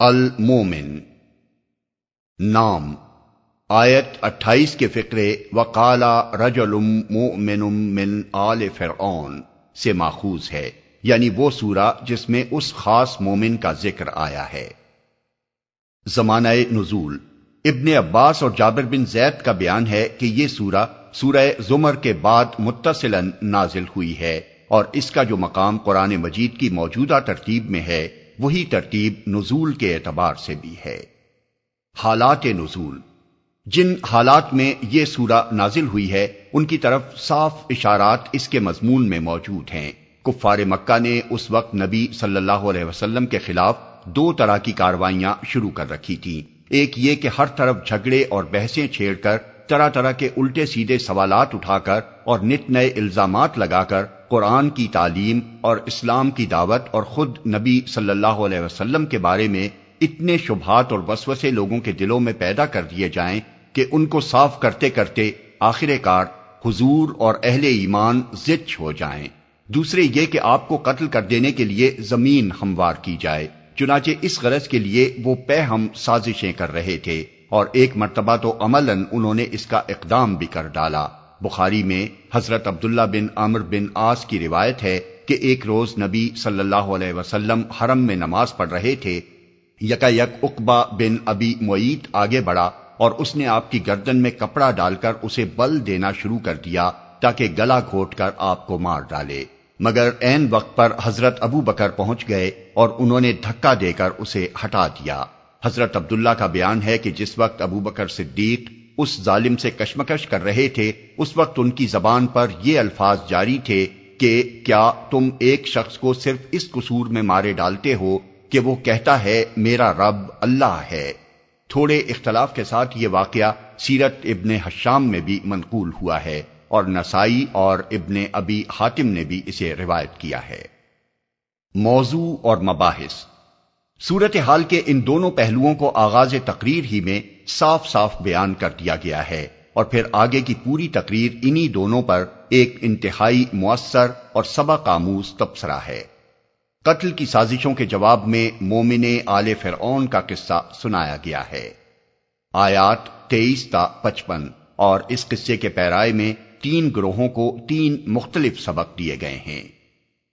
المومن نام آیت 28 کے فقرے وقال رجل مؤمن من آل فرعون سے ماخوذ ہے، یعنی وہ سورہ جس میں اس خاص مومن کا ذکر آیا ہے۔ زمانہ نزول ابن عباس اور جابر بن زید کا بیان ہے کہ یہ سورہ زمر کے بعد متصلاً نازل ہوئی ہے، اور اس کا جو مقام قرآن مجید کی موجودہ ترتیب میں ہے وہی ترتیب نزول کے اعتبار سے بھی ہے۔ حالات نزول جن حالات میں یہ سورہ نازل ہوئی ہے ان کی طرف صاف اشارات اس کے مضمون میں موجود ہیں۔ کفار مکہ نے اس وقت نبی صلی اللہ علیہ وسلم کے خلاف دو طرح کی کارروائیاں شروع کر رکھی تھیں۔ ایک یہ کہ ہر طرف جھگڑے اور بحثیں چھیڑ کر، طرح طرح کے الٹے سیدھے سوالات اٹھا کر اور نت نئے الزامات لگا کر قرآن کی تعلیم اور اسلام کی دعوت اور خود نبی صلی اللہ علیہ وسلم کے بارے میں اتنے شبہات اور وسوسے لوگوں کے دلوں میں پیدا کر دیے جائیں کہ ان کو صاف کرتے کرتے آخر کار حضور اور اہل ایمان زچ ہو جائیں۔ دوسرے یہ کہ آپ کو قتل کر دینے کے لیے زمین ہموار کی جائے، چنانچہ اس غرض کے لیے وہ پہ ہم سازشیں کر رہے تھے، اور ایک مرتبہ تو عملاً انہوں نے اس کا اقدام بھی کر ڈالا۔ بخاری میں حضرت عبداللہ بن عمرو بن عاص کی روایت ہے کہ ایک روز نبی صلی اللہ علیہ وسلم حرم میں نماز پڑھ رہے تھے، یکایک عقبہ بن ابی معیط آگے بڑھا اور اس نے آپ کی گردن میں کپڑا ڈال کر اسے بل دینا شروع کر دیا تاکہ گلا گھونٹ کر آپ کو مار ڈالے، مگر عین وقت پر حضرت ابو بکر پہنچ گئے اور انہوں نے دھکا دے کر اسے ہٹا دیا۔ حضرت عبداللہ کا بیان ہے کہ جس وقت ابو بکر صدیق اس ظالم سے کشمکش کر رہے تھے اس وقت ان کی زبان پر یہ الفاظ جاری تھے کہ کیا تم ایک شخص کو صرف اس قصور میں مارے ڈالتے ہو کہ وہ کہتا ہے میرا رب اللہ ہے۔ تھوڑے اختلاف کے ساتھ یہ واقعہ سیرت ابن حشام میں بھی منقول ہوا ہے، اور نسائی اور ابن ابی حاتم نے بھی اسے روایت کیا ہے۔ موضوع اور مباحث صورتحال کے ان دونوں پہلوؤں کو آغاز تقریر ہی میں صاف صاف بیان کر دیا گیا ہے، اور پھر آگے کی پوری تقریر انہی دونوں پر ایک انتہائی مؤثر اور سبق آموز تبصرہ ہے۔ قتل کی سازشوں کے جواب میں مومن آل فرعون کا قصہ سنایا گیا ہے۔ آیات 23 تا 55 اور اس قصے کے پیرائے میں 3 گروہوں کو 3 مختلف سبق دیے گئے ہیں۔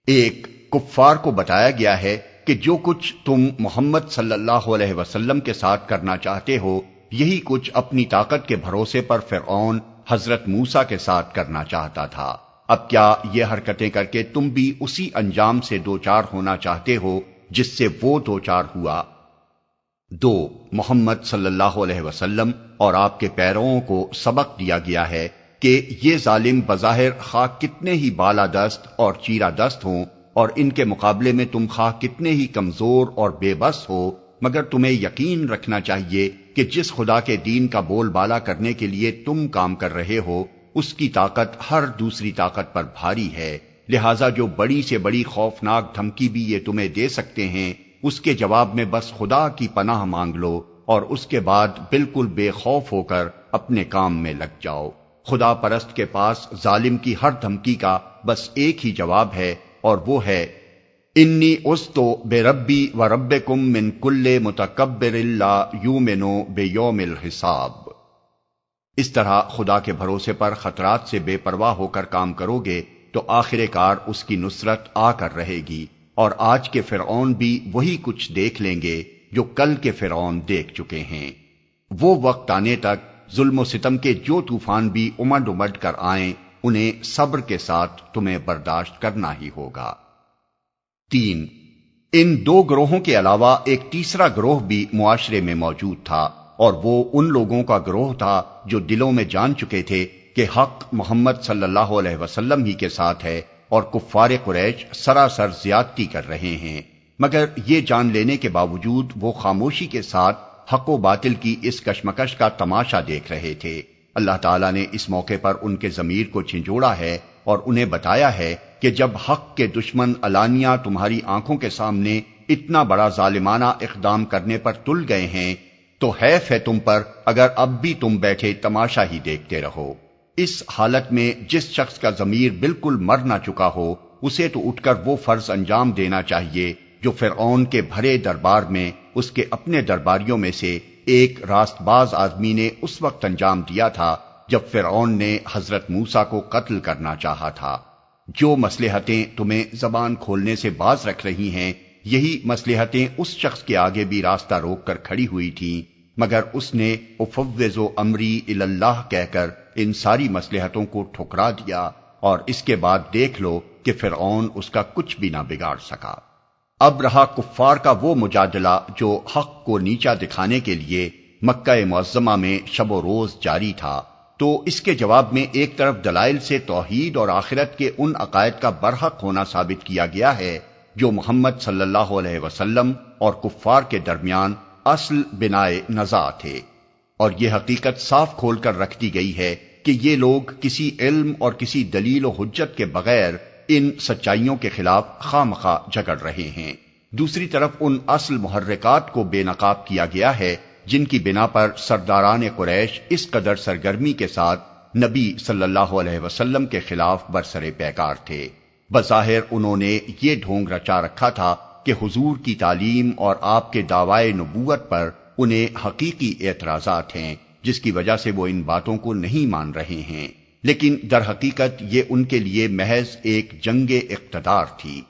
ایک، کفار کو بتایا گیا ہے کہ جو کچھ تم محمد صلی اللہ علیہ وسلم کے ساتھ کرنا چاہتے ہو یہی کچھ اپنی طاقت کے بھروسے پر فرعون حضرت موسیٰ کے ساتھ کرنا چاہتا تھا۔ اب کیا یہ حرکتیں کر کے تم بھی اسی انجام سے دوچار ہونا چاہتے ہو جس سے وہ دوچار ہوا؟ 2، محمد صلی اللہ علیہ وسلم اور آپ کے پیرووں کو سبق دیا گیا ہے کہ یہ ظالم بظاہر خواہ کتنے ہی بالادست اور چیرہ دست ہوں، اور ان کے مقابلے میں تم خواہ کتنے ہی کمزور اور بے بس ہو، مگر تمہیں یقین رکھنا چاہیے کہ جس خدا کے دین کا بول بالا کرنے کے لیے تم کام کر رہے ہو اس کی طاقت ہر دوسری طاقت پر بھاری ہے، لہٰذا جو بڑی سے بڑی خوفناک دھمکی بھی یہ تمہیں دے سکتے ہیں اس کے جواب میں بس خدا کی پناہ مانگ لو، اور اس کے بعد بالکل بے خوف ہو کر اپنے کام میں لگ جاؤ۔ خدا پرست کے پاس ظالم کی ہر دھمکی کا بس ایک ہی جواب ہے، اور وہ ہے انی عذتو بربی و ربکم من کل متکبر لا یؤمن بیوم الحساب۔ اس طرح خدا کے بھروسے پر خطرات سے بے پرواہ ہو کر کام کرو گے تو آخر کار اس کی نصرت آ کر رہے گی، اور آج کے فرعون بھی وہی کچھ دیکھ لیں گے جو کل کے فرعون دیکھ چکے ہیں۔ وہ وقت آنے تک ظلم و ستم کے جو طوفان بھی امڈ امڈ کر آئیں انہیں صبر کے ساتھ تمہیں برداشت کرنا ہی ہوگا۔ 3، ان 2 گروہوں کے علاوہ ایک تیسرا گروہ بھی معاشرے میں موجود تھا، اور وہ ان لوگوں کا گروہ تھا جو دلوں میں جان چکے تھے کہ حق محمد صلی اللہ علیہ وسلم ہی کے ساتھ ہے اور کفار قریش سراسر زیادتی کر رہے ہیں، مگر یہ جان لینے کے باوجود وہ خاموشی کے ساتھ حق و باطل کی اس کشمکش کا تماشا دیکھ رہے تھے۔ اللہ تعالیٰ نے اس موقع پر ان کے ضمیر کو جھنجھوڑا ہے اور انہیں بتایا ہے کہ جب حق کے دشمن علانیہ تمہاری آنکھوں کے سامنے اتنا بڑا ظالمانہ اقدام کرنے پر تل گئے ہیں تو حیف ہے تم پر اگر اب بھی تم بیٹھے تماشا ہی دیکھتے رہو۔ اس حالت میں جس شخص کا ضمیر بالکل مر نہ چکا ہو اسے تو اٹھ کر وہ فرض انجام دینا چاہیے جو فرعون کے بھرے دربار میں اس کے اپنے درباریوں میں سے ایک راست باز آدمی نے اس وقت انجام دیا تھا جب فرعون نے حضرت موسیٰ کو قتل کرنا چاہا تھا۔ جو مصلحتیں تمہیں زبان کھولنے سے باز رکھ رہی ہیں، یہی مصلحتیں اس شخص کے آگے بھی راستہ روک کر کھڑی ہوئی تھیں، مگر اس نے افوض امری الی اللہ کہہ کر ان ساری مصلحتوں کو ٹھکرا دیا، اور اس کے بعد دیکھ لو کہ فرعون اس کا کچھ بھی نہ بگاڑ سکا۔ اب رہا کفار کا وہ مجادلہ جو حق کو نیچا دکھانے کے لیے مکہ معظمہ میں شب و روز جاری تھا، تو اس کے جواب میں ایک طرف دلائل سے توحید اور آخرت کے ان عقائد کا برحق ہونا ثابت کیا گیا ہے جو محمد صلی اللہ علیہ وسلم اور کفار کے درمیان اصل بنائے نزاع تھے، اور یہ حقیقت صاف کھول کر رکھ دی گئی ہے کہ یہ لوگ کسی علم اور کسی دلیل و حجت کے بغیر ان سچائیوں کے خلاف خواہ جھگڑ رہے ہیں۔ دوسری طرف ان اصل محرکات کو بے نقاب کیا گیا ہے جن کی بنا پر سرداران قریش اس قدر سرگرمی کے ساتھ نبی صلی اللہ علیہ وسلم کے خلاف برسر پیکار تھے۔ بظاہر انہوں نے یہ ڈھونگ رچا رکھا تھا کہ حضور کی تعلیم اور آپ کے دعوی نبوت پر انہیں حقیقی اعتراضات ہیں، جس کی وجہ سے وہ ان باتوں کو نہیں مان رہے ہیں، لیکن در حقیقت یہ ان کے لیے محض ایک جنگ اقتدار تھی۔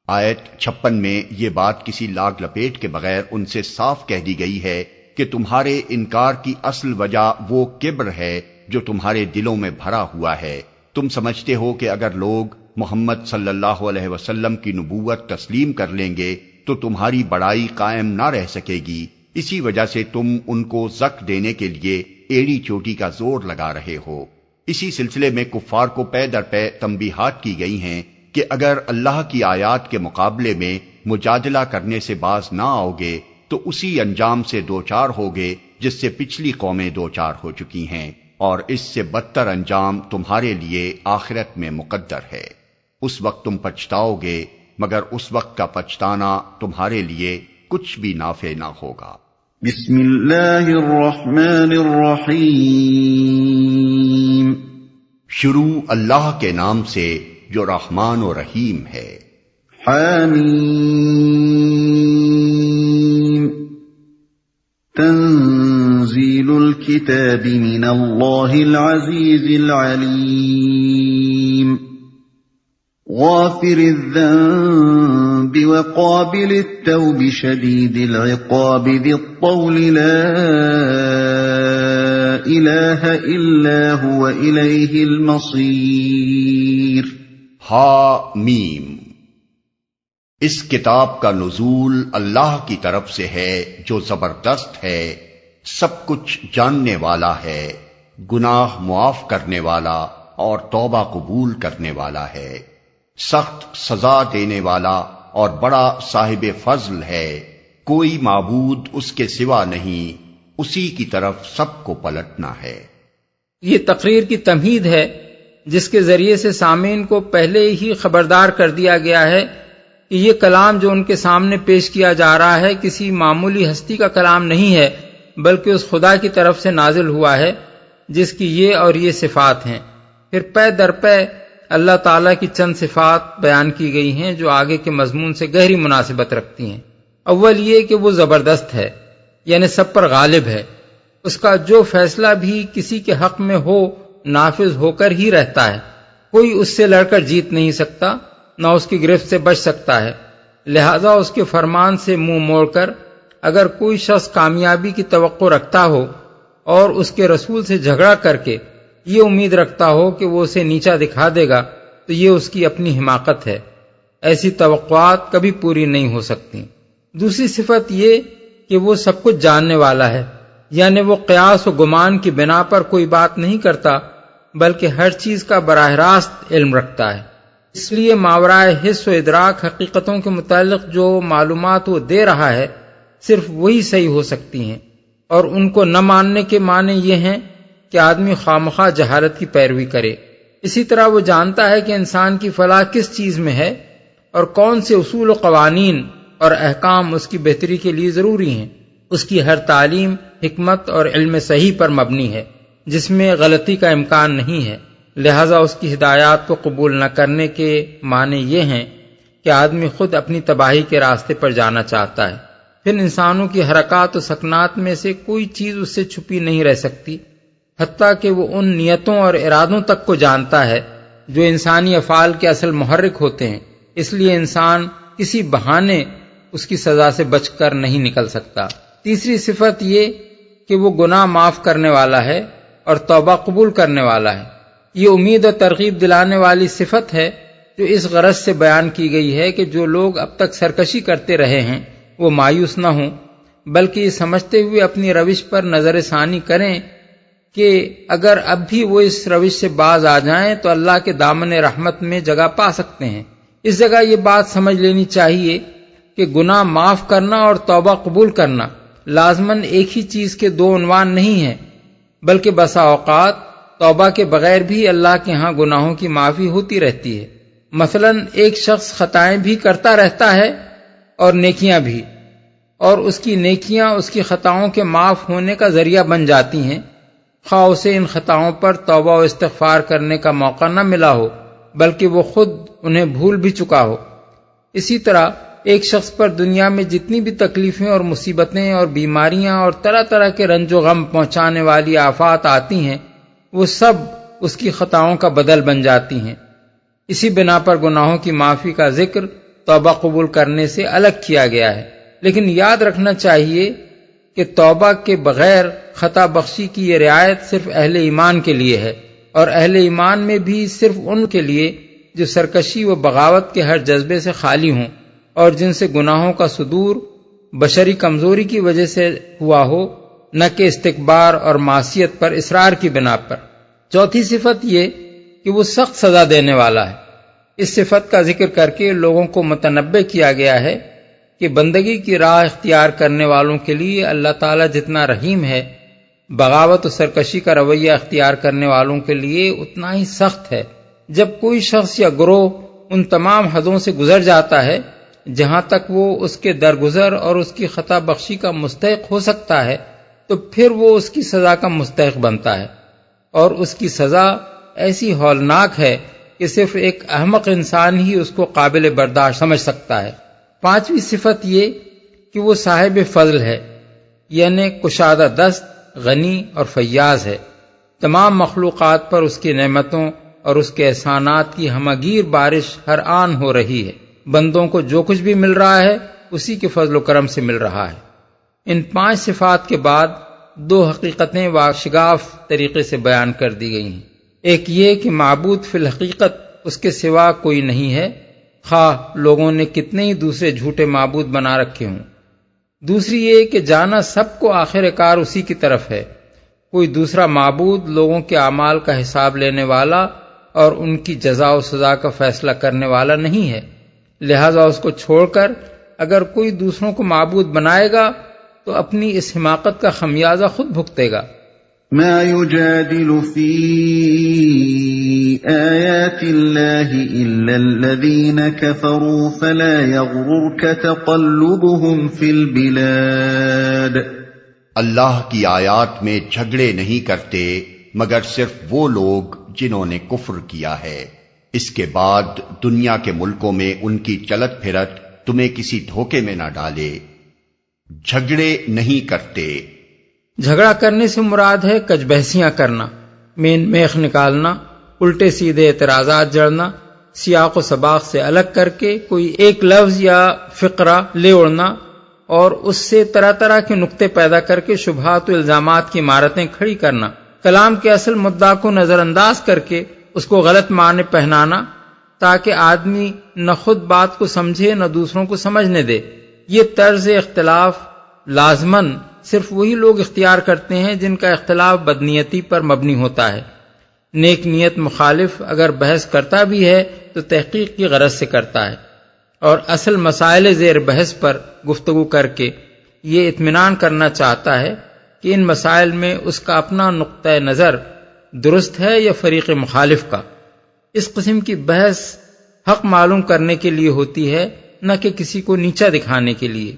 آیت 56 میں یہ بات کسی لاگ لپیٹ کے بغیر ان سے صاف کہہ دی گئی ہے کہ تمہارے انکار کی اصل وجہ وہ کبر ہے جو تمہارے دلوں میں بھرا ہوا ہے۔ تم سمجھتے ہو کہ اگر لوگ محمد صلی اللہ علیہ وسلم کی نبوت تسلیم کر لیں گے تو تمہاری بڑائی قائم نہ رہ سکے گی، اسی وجہ سے تم ان کو زک دینے کے لیے ایڑی چوٹی کا زور لگا رہے ہو۔ اسی سلسلے میں کفار کو پے در پے تنبیہات کی گئی ہیں کہ اگر اللہ کی آیات کے مقابلے میں مجادلہ کرنے سے باز نہ آؤ گے تو اسی انجام سے دوچار ہوگے جس سے پچھلی قومیں دوچار ہو چکی ہیں، اور اس سے بدتر انجام تمہارے لیے آخرت میں مقدر ہے۔ اس وقت تم پچھتاؤ گے، مگر اس وقت کا پچھتانا تمہارے لیے کچھ بھی نافع نہ ہوگا۔ بسم اللہ الرحمن الرحیم۔ شروع اللہ کے نام سے جو رحمان و رحیم ہے۔ حامیم۔ تنزیل الکتاب من اللہ العزیز العلیم۔ غافر الذنب وقابل التوب شدید العقاب ذی الطول لا الہ الا هو الیہ المصیر۔ حامیم۔ اس کتاب کا نزول اللہ کی طرف سے ہے جو زبردست ہے، سب کچھ جاننے والا ہے، گناہ معاف کرنے والا اور توبہ قبول کرنے والا ہے، سخت سزا دینے والا اور بڑا صاحب فضل ہے، کوئی معبود اس کے سوا نہیں، اسی کی طرف سب کو پلٹنا ہے۔ یہ تقریر کی تمہید ہے جس کے ذریعے سے سامعین کو پہلے ہی خبردار کر دیا گیا ہے کہ یہ کلام جو ان کے سامنے پیش کیا جا رہا ہے کسی معمولی ہستی کا کلام نہیں ہے، بلکہ اس خدا کی طرف سے نازل ہوا ہے جس کی یہ اور یہ صفات ہیں۔ پھر پے در پے اللہ تعالیٰ کی چند صفات بیان کی گئی ہیں جو آگے کے مضمون سے گہری مناسبت رکھتی ہیں۔ اول یہ کہ وہ زبردست ہے، یعنی سب پر غالب ہے، اس کا جو فیصلہ بھی کسی کے حق میں ہو نافذ ہو کر ہی رہتا ہے، کوئی اس سے لڑ کر جیت نہیں سکتا، نہ اس کی گرفت سے بچ سکتا ہے، لہذا اس کے فرمان سے منہ موڑ کر اگر کوئی شخص کامیابی کی توقع رکھتا ہو اور اس کے رسول سے جھگڑا کر کے یہ امید رکھتا ہو کہ وہ اسے نیچا دکھا دے گا تو یہ اس کی اپنی حماقت ہے، ایسی توقعات کبھی پوری نہیں ہو سکتی۔ دوسری صفت یہ کہ وہ سب کچھ جاننے والا ہے، یعنی وہ قیاس و گمان کی بنا پر کوئی بات نہیں کرتا بلکہ ہر چیز کا براہ راست علم رکھتا ہے، اس لیے ماورائے حس و ادراک حقیقتوں کے متعلق جو معلومات وہ دے رہا ہے صرف وہی صحیح ہو سکتی ہیں، اور ان کو نہ ماننے کے معنی یہ ہیں کہ آدمی خوامخواہ جہالت کی پیروی کرے۔ اسی طرح وہ جانتا ہے کہ انسان کی فلاح کس چیز میں ہے اور کون سے اصول و قوانین اور احکام اس کی بہتری کے لیے ضروری ہیں۔ اس کی ہر تعلیم حکمت اور علم صحیح پر مبنی ہے جس میں غلطی کا امکان نہیں ہے، لہذا اس کی ہدایات کو قبول نہ کرنے کے معنی یہ ہیں کہ آدمی خود اپنی تباہی کے راستے پر جانا چاہتا ہے۔ پھر انسانوں کی حرکات و سکنات میں سے کوئی چیز اس سے چھپی نہیں رہ سکتی، حتیٰ کہ وہ ان نیتوں اور ارادوں تک کو جانتا ہے جو انسانی افعال کے اصل محرک ہوتے ہیں۔ اس لیے انسان کسی بہانے اس کی سزا سے بچ کر نہیں نکل سکتا۔ تیسری صفت یہ کہ وہ گناہ معاف کرنے والا ہے اور توبہ قبول کرنے والا ہے۔ یہ امید اور ترغیب دلانے والی صفت ہے جو اس غرض سے بیان کی گئی ہے کہ جو لوگ اب تک سرکشی کرتے رہے ہیں وہ مایوس نہ ہوں، بلکہ یہ سمجھتے ہوئے اپنی روش پر نظر ثانی کریں کہ اگر اب بھی وہ اس روش سے باز آ جائیں تو اللہ کے دامن رحمت میں جگہ پا سکتے ہیں۔ اس جگہ یہ بات سمجھ لینی چاہیے کہ گناہ معاف کرنا اور توبہ قبول کرنا لازماً ایک ہی چیز کے دو عنوان نہیں ہیں، بلکہ بسا اوقات توبہ کے بغیر بھی اللہ کے ہاں گناہوں کی معافی ہوتی رہتی ہے۔ مثلاً ایک شخص خطائیں بھی کرتا رہتا ہے اور نیکیاں بھی، اور اس کی نیکیاں اس کی خطاؤں کے معاف ہونے کا ذریعہ بن جاتی ہیں، خواہ اسے ان خطاؤں پر توبہ و استغفار کرنے کا موقع نہ ملا ہو بلکہ وہ خود انہیں بھول بھی چکا ہو۔ اسی طرح ایک شخص پر دنیا میں جتنی بھی تکلیفیں اور مصیبتیں اور بیماریاں اور طرح طرح کے رنج و غم پہنچانے والی آفات آتی ہیں، وہ سب اس کی خطاؤں کا بدل بن جاتی ہیں۔ اسی بنا پر گناہوں کی معافی کا ذکر توبہ قبول کرنے سے الگ کیا گیا ہے، لیکن یاد رکھنا چاہیے کہ توبہ کے بغیر خطا بخشی کی یہ رعایت صرف اہل ایمان کے لیے ہے، اور اہل ایمان میں بھی صرف ان کے لیے جو سرکشی و بغاوت کے ہر جذبے سے خالی ہوں اور جن سے گناہوں کا صدور بشری کمزوری کی وجہ سے ہوا ہو، نہ کہ استکبار اور معصیت پر اصرار کی بنا پر۔ چوتھی صفت یہ کہ وہ سخت سزا دینے والا ہے۔ اس صفت کا ذکر کر کے لوگوں کو متنبہ کیا گیا ہے کہ بندگی کی راہ اختیار کرنے والوں کے لیے اللہ تعالیٰ جتنا رحیم ہے، بغاوت و سرکشی کا رویہ اختیار کرنے والوں کے لیے اتنا ہی سخت ہے۔ جب کوئی شخص یا گروہ ان تمام حدوں سے گزر جاتا ہے جہاں تک وہ اس کے درگزر اور اس کی خطا بخشی کا مستحق ہو سکتا ہے، تو پھر وہ اس کی سزا کا مستحق بنتا ہے، اور اس کی سزا ایسی ہولناک ہے کہ صرف ایک احمق انسان ہی اس کو قابل برداشت سمجھ سکتا ہے۔ پانچویں صفت یہ کہ وہ صاحب فضل ہے، یعنی کشادہ دست، غنی اور فیاض ہے۔ تمام مخلوقات پر اس کی نعمتوں اور اس کے احسانات کی ہمگیر بارش ہر آن ہو رہی ہے۔ بندوں کو جو کچھ بھی مل رہا ہے اسی کے فضل و کرم سے مل رہا ہے۔ ان پانچ صفات کے بعد دو حقیقتیں واشگاف طریقے سے بیان کر دی گئی ہیں۔ ایک یہ کہ معبود فی الحقیقت اس کے سوا کوئی نہیں ہے، خواہ لوگوں نے کتنے ہی دوسرے جھوٹے معبود بنا رکھے ہوں۔ دوسری یہ کہ جانا سب کو آخر کار اسی کی طرف ہے، کوئی دوسرا معبود لوگوں کے اعمال کا حساب لینے والا اور ان کی جزا و سزا کا فیصلہ کرنے والا نہیں ہے، لہذا اس کو چھوڑ کر اگر کوئی دوسروں کو معبود بنائے گا تو اپنی اس حماقت کا خمیازہ خود بھگتے گا۔ ما يجادل في آيات الله إلا الذين كفروا فلا يغررك تقلبهم في البلاد۔ اللہ کی آیات میں جھگڑے نہیں کرتے مگر صرف وہ لوگ جنہوں نے کفر کیا ہے، اس کے بعد دنیا کے ملکوں میں ان کی چلت پھرت تمہیں کسی دھوکے میں نہ ڈالے۔ جھگڑے نہیں کرتے۔ جھگڑا کرنے سے مراد ہے کج بحثیاں کرنا، مین میخ نکالنا، الٹے سیدھے اعتراضات جڑنا، سیاق و سباق سے الگ کر کے کوئی ایک لفظ یا فقرہ لے اڑنا اور اس سے طرح طرح کے نقطے پیدا کر کے شبہات و الزامات کی عمارتیں کھڑی کرنا، کلام کے اصل مدعا کو نظر انداز کر کے اس کو غلط معنی پہنانا تاکہ آدمی نہ خود بات کو سمجھے نہ دوسروں کو سمجھنے دے۔ یہ طرز اختلاف لازماً صرف وہی لوگ اختیار کرتے ہیں جن کا اختلاف بدنیتی پر مبنی ہوتا ہے۔ نیک نیت مخالف اگر بحث کرتا بھی ہے تو تحقیق کی غرض سے کرتا ہے اور اصل مسائل زیر بحث پر گفتگو کر کے یہ اطمینان کرنا چاہتا ہے کہ ان مسائل میں اس کا اپنا نقطہ نظر درست ہے یا فریق مخالف کا۔ اس قسم کی بحث حق معلوم کرنے کے لیے ہوتی ہے، نہ کہ کسی کو نیچا دکھانے کے لیے۔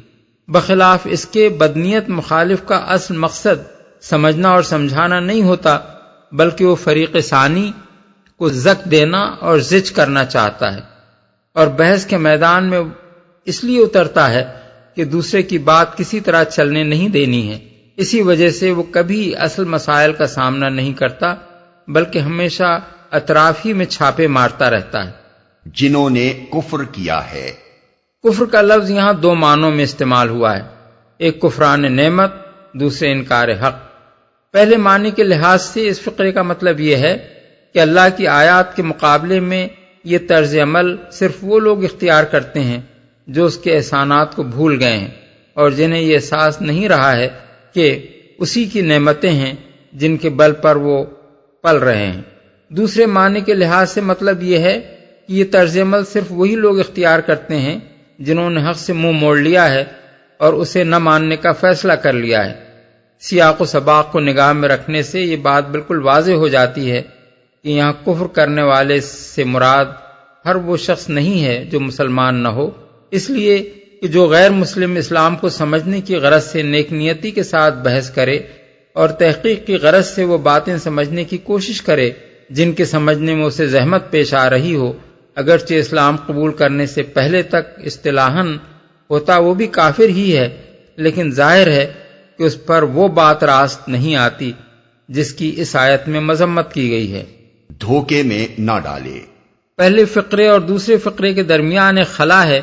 بخلاف اس کے بدنیت مخالف کا اصل مقصد سمجھنا اور سمجھانا نہیں ہوتا، بلکہ وہ فریق ثانی کو زک دینا اور زج کرنا چاہتا ہے، اور بحث کے میدان میں اس لیے اترتا ہے کہ دوسرے کی بات کسی طرح چلنے نہیں دینی ہے، اسی وجہ سے وہ کبھی اصل مسائل کا سامنا نہیں کرتا بلکہ ہمیشہ اطراف ہی میں چھاپے مارتا رہتا ہے۔ جنہوں نے کفر کیا ہے، کفر کا لفظ یہاں دو معنوں میں استعمال ہوا ہے، ایک کفران نعمت، دوسرے انکار حق۔ پہلے معنی کے لحاظ سے اس فقرے کا مطلب یہ ہے کہ اللہ کی آیات کے مقابلے میں یہ طرز عمل صرف وہ لوگ اختیار کرتے ہیں جو اس کے احسانات کو بھول گئے ہیں اور جنہیں یہ احساس نہیں رہا ہے کہ اسی کی نعمتیں ہیں جن کے بل پر وہ پل رہے ہیں۔ دوسرے معنی کے لحاظ سے مطلب یہ ہے کہ یہ طرز عمل صرف وہی لوگ اختیار کرتے ہیں جنہوں نے حق سے منہ موڑ لیا ہے اور اسے نہ ماننے کا فیصلہ کر لیا ہے۔ سیاق و سباق کو نگاہ میں رکھنے سے یہ بات بالکل واضح ہو جاتی ہے کہ یہاں کفر کرنے والے سے مراد ہر وہ شخص نہیں ہے جو مسلمان نہ ہو، اس لیے کہ جو غیر مسلم اسلام کو سمجھنے کی غرض سے نیک نیتی کے ساتھ بحث کرے اور تحقیق کی غرض سے وہ باتیں سمجھنے کی کوشش کرے جن کے سمجھنے میں اسے زحمت پیش آ رہی ہو، اگرچہ اسلام قبول کرنے سے پہلے تک اصطلاحاً ہوتا وہ بھی کافر ہی ہے، لیکن ظاہر ہے کہ اس پر وہ بات راست نہیں آتی جس کی اس آیت میں مذمت کی گئی ہے۔ دھوکے میں نہ ڈالے۔ پہلے فقرے اور دوسرے فقرے کے درمیان ایک خلا ہے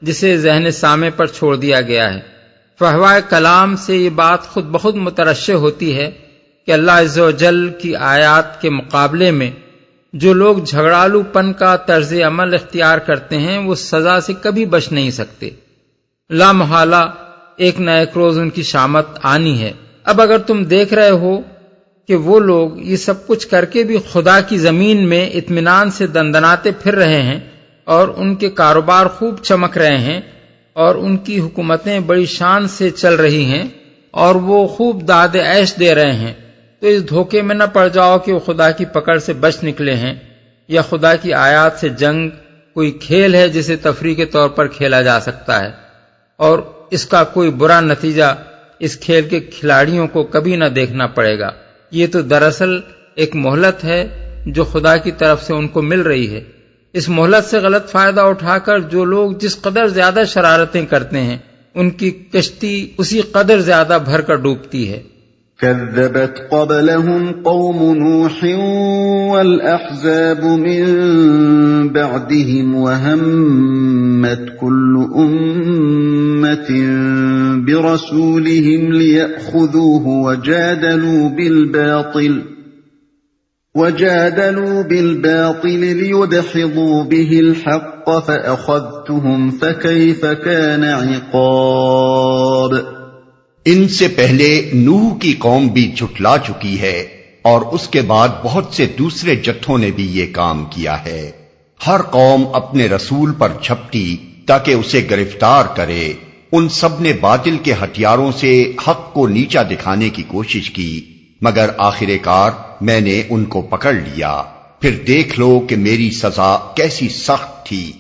جسے ذہن سامع پر چھوڑ دیا گیا ہے۔ فحوائے کلام سے یہ بات خود بخود مترشح ہوتی ہے کہ اللہ عز و جل کی آیات کے مقابلے میں جو لوگ جھگڑالو پن کا طرز عمل اختیار کرتے ہیں وہ سزا سے کبھی بچ نہیں سکتے، لا محالہ ایک نہ ایک روز ان کی شامت آنی ہے۔ اب اگر تم دیکھ رہے ہو کہ وہ لوگ یہ سب کچھ کر کے بھی خدا کی زمین میں اطمینان سے دندناتے پھر رہے ہیں اور ان کے کاروبار خوب چمک رہے ہیں اور ان کی حکومتیں بڑی شان سے چل رہی ہیں اور وہ خوب داد عیش دے رہے ہیں، تو اس دھوکے میں نہ پڑ جاؤ کہ وہ خدا کی پکڑ سے بچ نکلے ہیں یا خدا کی آیات سے جنگ کوئی کھیل ہے جسے تفریح کے طور پر کھیلا جا سکتا ہے اور اس کا کوئی برا نتیجہ اس کھیل کے کھلاڑیوں کو کبھی نہ دیکھنا پڑے گا۔ یہ تو دراصل ایک مہلت ہے جو خدا کی طرف سے ان کو مل رہی ہے۔ اس مہلت سے غلط فائدہ اٹھا کر جو لوگ جس قدر زیادہ شرارتیں کرتے ہیں ان کی کشتی اسی قدر زیادہ بھر کر ڈوبتی ہے۔ كذبت قبلهم قوم نوح والأحزاب من بعدهم وهمت كل أمة برسولهم ليأخذوه وجادلوا بالباطل ليدحضوا به الحق فأخذتهم فكيف كان عقاب۔ ان سے پہلے نوح کی قوم بھی جھٹلا چکی ہے اور اس کے بعد بہت سے دوسرے جتھوں نے بھی یہ کام کیا ہے۔ ہر قوم اپنے رسول پر جھپٹی تاکہ اسے گرفتار کرے، ان سب نے باطل کے ہتھیاروں سے حق کو نیچا دکھانے کی کوشش کی، مگر آخر کار میں نے ان کو پکڑ لیا، پھر دیکھ لو کہ میری سزا کیسی سخت تھی۔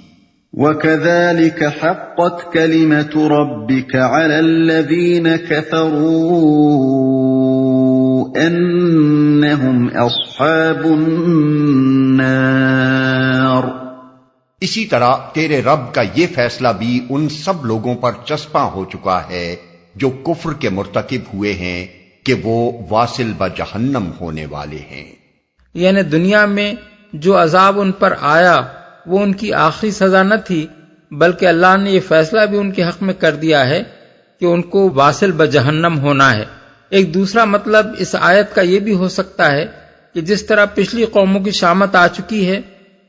وَكَذَلِكَ حَقَّتْ كَلِمَةُ رَبِّكَ عَلَى الَّذِينَ كَفَرُوا أَنَّهُمْ أَصْحَابُ النَّارِ۔ اسی طرح تیرے رب کا یہ فیصلہ بھی ان سب لوگوں پر چسپاں ہو چکا ہے جو کفر کے مرتکب ہوئے ہیں کہ وہ واصل بجہنم ہونے والے ہیں۔ یعنی دنیا میں جو عذاب ان پر آیا وہ ان کی آخری سزا نہ تھی، بلکہ اللہ نے یہ فیصلہ بھی ان کے حق میں کر دیا ہے کہ ان کو واصل بجہنم ہونا ہے۔ ایک دوسرا مطلب اس آیت کا یہ بھی ہو سکتا ہے کہ جس طرح پچھلی قوموں کی شامت آ چکی ہے،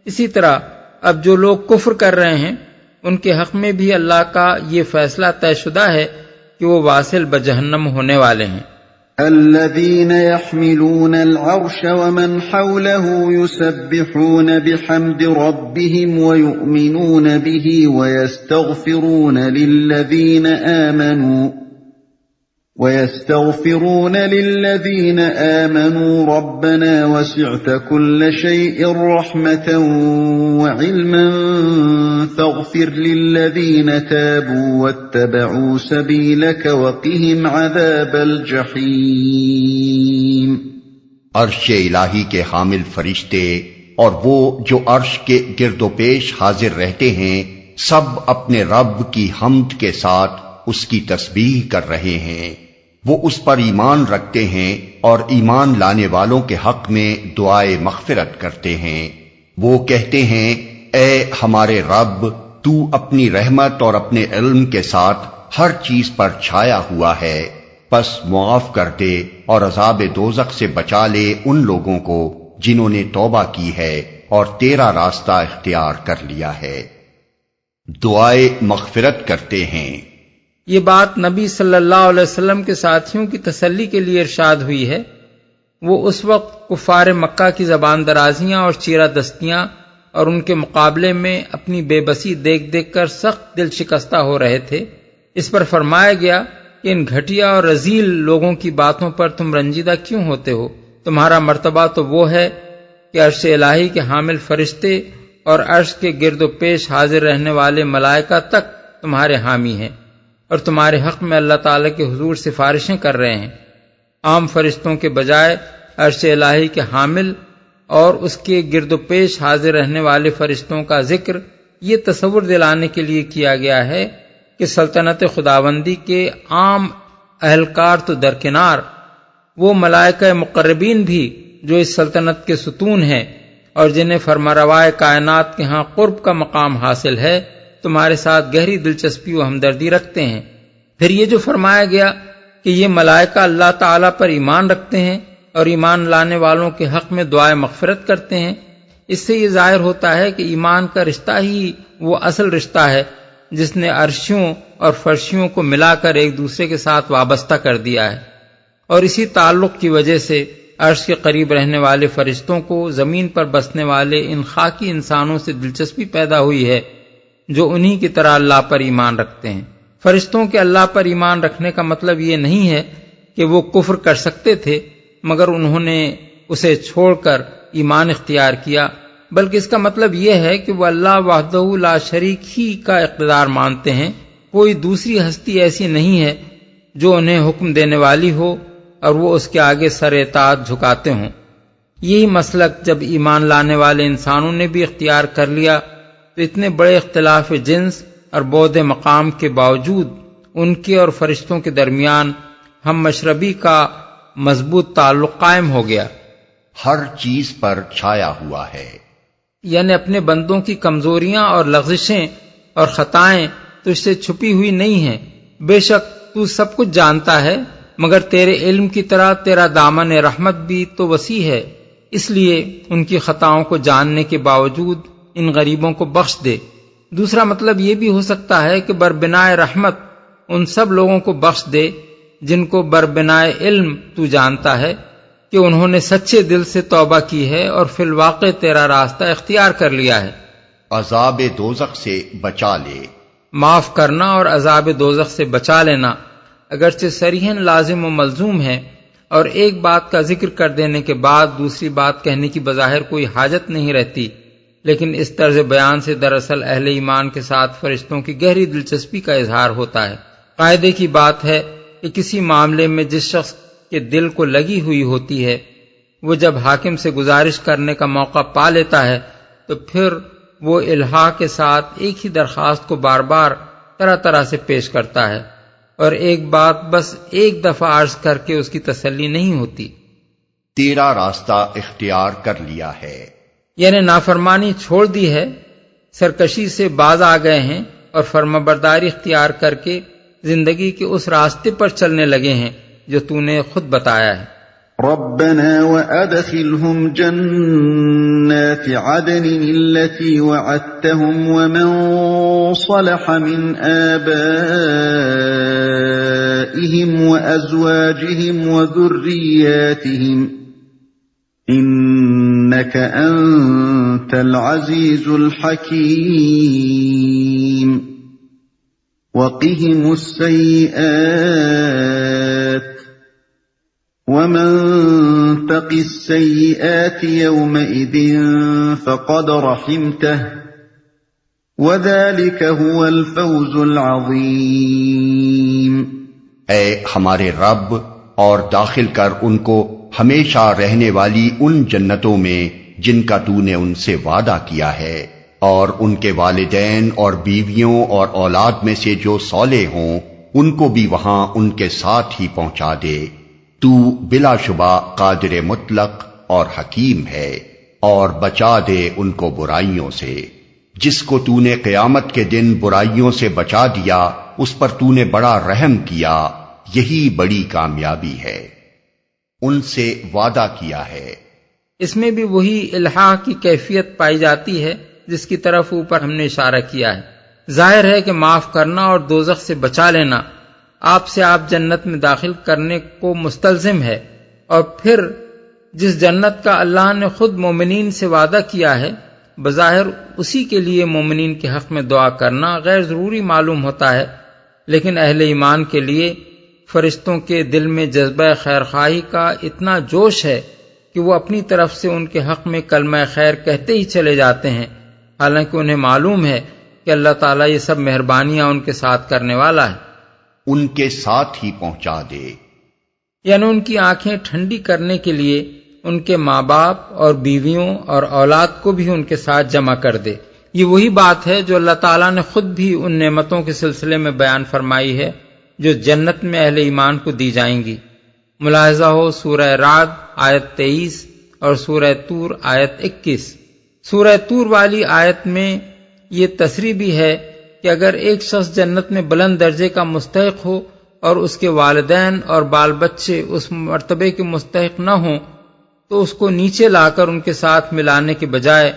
اسی طرح اب جو لوگ کفر کر رہے ہیں ان کے حق میں بھی اللہ کا یہ فیصلہ طے شدہ ہے کہ وہ واصل بجہنم ہونے والے ہیں۔ الذين يحملون العرش ومن حوله يسبحون بحمد ربهم ويؤمنون به ويستغفرون للذين آمنوا ربنا وسعت كل شيء رحمة وعلما فاغفر للذين تابوا واتبعوا سبيلك وقهم عذاب الجحيم۔ عرش الہی کے حامل فرشتے اور وہ جو عرش کے گرد و پیش حاضر رہتے ہیں سب اپنے رب کی حمد کے ساتھ اس کی تسبیح کر رہے ہیں، وہ اس پر ایمان رکھتے ہیں اور ایمان لانے والوں کے حق میں دعائے مغفرت کرتے ہیں۔ وہ کہتے ہیں اے ہمارے رب، تو اپنی رحمت اور اپنے علم کے ساتھ ہر چیز پر چھایا ہوا ہے، پس معاف کر دے اور عذاب دوزخ سے بچا لے ان لوگوں کو جنہوں نے توبہ کی ہے اور تیرا راستہ اختیار کر لیا ہے۔ دعائے مغفرت کرتے ہیں۔ یہ بات نبی صلی اللہ علیہ وسلم کے ساتھیوں کی تسلی کے لیے ارشاد ہوئی ہے۔ وہ اس وقت کفار مکہ کی زبان درازیاں اور چیرہ دستیاں اور ان کے مقابلے میں اپنی بے بسی دیکھ دیکھ کر سخت دل شکستہ ہو رہے تھے۔ اس پر فرمایا گیا کہ ان گھٹیا اور رذیل لوگوں کی باتوں پر تم رنجیدہ کیوں ہوتے ہو؟ تمہارا مرتبہ تو وہ ہے کہ عرش الہی کے حامل فرشتے اور عرش کے گرد و پیش حاضر رہنے والے ملائکہ تک تمہارے حامی ہیں اور تمہارے حق میں اللہ تعالی کے حضور سفارشیں کر رہے ہیں۔ عام فرشتوں کے بجائے عرش الہی کے حامل اور اس کے گرد و پیش حاضر رہنے والے فرشتوں کا ذکر یہ تصور دلانے کے لیے کیا گیا ہے کہ سلطنت خداوندی کے عام اہلکار تو درکنار، وہ ملائکہ مقربین بھی جو اس سلطنت کے ستون ہیں اور جنہیں فرمانروائے کائنات کے ہاں قرب کا مقام حاصل ہے، تمہارے ساتھ گہری دلچسپی و ہمدردی رکھتے ہیں۔ پھر یہ جو فرمایا گیا کہ یہ ملائکہ اللہ تعالیٰ پر ایمان رکھتے ہیں اور ایمان لانے والوں کے حق میں دعائے مغفرت کرتے ہیں، اس سے یہ ظاہر ہوتا ہے کہ ایمان کا رشتہ ہی وہ اصل رشتہ ہے جس نے عرشیوں اور فرشیوں کو ملا کر ایک دوسرے کے ساتھ وابستہ کر دیا ہے، اور اسی تعلق کی وجہ سے عرش کے قریب رہنے والے فرشتوں کو زمین پر بسنے والے ان خاکی انسانوں سے دلچسپی پیدا ہوئی ہے جو انہی کی طرح اللہ پر ایمان رکھتے ہیں۔ فرشتوں کے اللہ پر ایمان رکھنے کا مطلب یہ نہیں ہے کہ وہ کفر کر سکتے تھے مگر انہوں نے اسے چھوڑ کر ایمان اختیار کیا، بلکہ اس کا مطلب یہ ہے کہ وہ اللہ وحدہ لا شریک ہی کا اقتدار مانتے ہیں، کوئی دوسری ہستی ایسی نہیں ہے جو انہیں حکم دینے والی ہو اور وہ اس کے آگے سر اطاعت جھکاتے ہوں۔ یہی مسلک جب ایمان لانے والے انسانوں نے بھی اختیار کر لیا تو اتنے بڑے اختلاف جنس اور بعد مقام کے باوجود ان کے اور فرشتوں کے درمیان ہم مشربی کا مضبوط تعلق قائم ہو گیا۔ ہر چیز پر چھایا ہوا ہے، یعنی اپنے بندوں کی کمزوریاں اور لغزشیں اور خطائیں تجھ سے چھپی ہوئی نہیں ہیں، بے شک تو سب کچھ جانتا ہے، مگر تیرے علم کی طرح تیرا دامن رحمت بھی تو وسیع ہے، اس لیے ان کی خطاؤں کو جاننے کے باوجود ان غریبوں کو بخش دے۔ دوسرا مطلب یہ بھی ہو سکتا ہے کہ بربنائے رحمت ان سب لوگوں کو بخش دے جن کو بربنائے علم تو جانتا ہے کہ انہوں نے سچے دل سے توبہ کی ہے اور فی الواقع تیرا راستہ اختیار کر لیا ہے۔ عذاب دوزخ سے بچا لے۔ معاف کرنا اور عذاب دوزخ سے بچا لینا اگرچہ صریحاً لازم و ملزوم ہے، اور ایک بات کا ذکر کر دینے کے بعد دوسری بات کہنے کی بظاہر کوئی حاجت نہیں رہتی، لیکن اس طرز بیان سے دراصل اہل ایمان کے ساتھ فرشتوں کی گہری دلچسپی کا اظہار ہوتا ہے۔ قاعدے کی بات ہے کہ کسی معاملے میں جس شخص کے دل کو لگی ہوئی ہوتی ہے وہ جب حاکم سے گزارش کرنے کا موقع پا لیتا ہے تو پھر وہ الحاح کے ساتھ ایک ہی درخواست کو بار بار طرح طرح سے پیش کرتا ہے، اور ایک بات بس ایک دفعہ عرض کر کے اس کی تسلی نہیں ہوتی۔ تیرا راستہ اختیار کر لیا ہے، یعنی نافرمانی چھوڑ دی ہے، سرکشی سے باز آ گئے ہیں اور فرمانبرداری اختیار کر کے زندگی کے اس راستے پر چلنے لگے ہیں جو تو نے خود بتایا ہے۔ ربنا وأدخلهم جنات عدن التي وعدتهم ومن صلح من آبائهم وأزواجهم وذرياتهم إنك أنت العزيز الحكيم وقهم السيئات ومن تق السيئات يومئذ فقد رحمته وذلك هو الفوز العظيم۔ اے ہمارے رب، اور داخل کر ان کو ہمیشہ رہنے والی ان جنتوں میں جن کا تو نے ان سے وعدہ کیا ہے، اور ان کے والدین اور بیویوں اور اولاد میں سے جو صالح ہوں ان کو بھی وہاں ان کے ساتھ ہی پہنچا دے۔ تو بلا شبہ قادر مطلق اور حکیم ہے، اور بچا دے ان کو برائیوں سے۔ جس کو تو نے قیامت کے دن برائیوں سے بچا دیا، اس پر تو نے بڑا رحم کیا، یہی بڑی کامیابی ہے۔ ان سے وعدہ کیا ہے۔ اس میں بھی وہی الحاح کی کیفیت پائی جاتی ہے جس کی طرف اوپر ہم نے اشارہ کیا ہے۔ ظاہر ہے کہ معاف کرنا اور دوزخ سے بچا لینا آپ جنت میں داخل کرنے کو مستلزم ہے، اور پھر جس جنت کا اللہ نے خود مومنین سے وعدہ کیا ہے، بظاہر اسی کے لیے مومنین کے حق میں دعا کرنا غیر ضروری معلوم ہوتا ہے، لیکن اہل ایمان کے لیے فرشتوں کے دل میں جذبہ خیرخواہی کا اتنا جوش ہے کہ وہ اپنی طرف سے ان کے حق میں کلمہ خیر کہتے ہی چلے جاتے ہیں، حالانکہ انہیں معلوم ہے کہ اللہ تعالیٰ یہ سب مہربانیاں ان کے ساتھ کرنے والا ہے۔ ان کے ساتھ ہی پہنچا دے، یعنی ان کی آنکھیں ٹھنڈی کرنے کے لیے ان کے ماں باپ اور بیویوں اور اولاد کو بھی ان کے ساتھ جمع کر دے۔ یہ وہی بات ہے جو اللہ تعالیٰ نے خود بھی ان نعمتوں کے سلسلے میں بیان فرمائی ہے جو جنت میں اہل ایمان کو دی جائیں گی۔ ملاحظہ ہو سورہ رعد آیت 23 اور سورہ طور آیت 21۔ سورہ طور والی آیت میں یہ تصریح بھی ہے کہ اگر ایک شخص جنت میں بلند درجے کا مستحق ہو اور اس کے والدین اور بال بچے اس مرتبے کے مستحق نہ ہوں تو اس کو نیچے لا کر ان کے ساتھ ملانے کے بجائے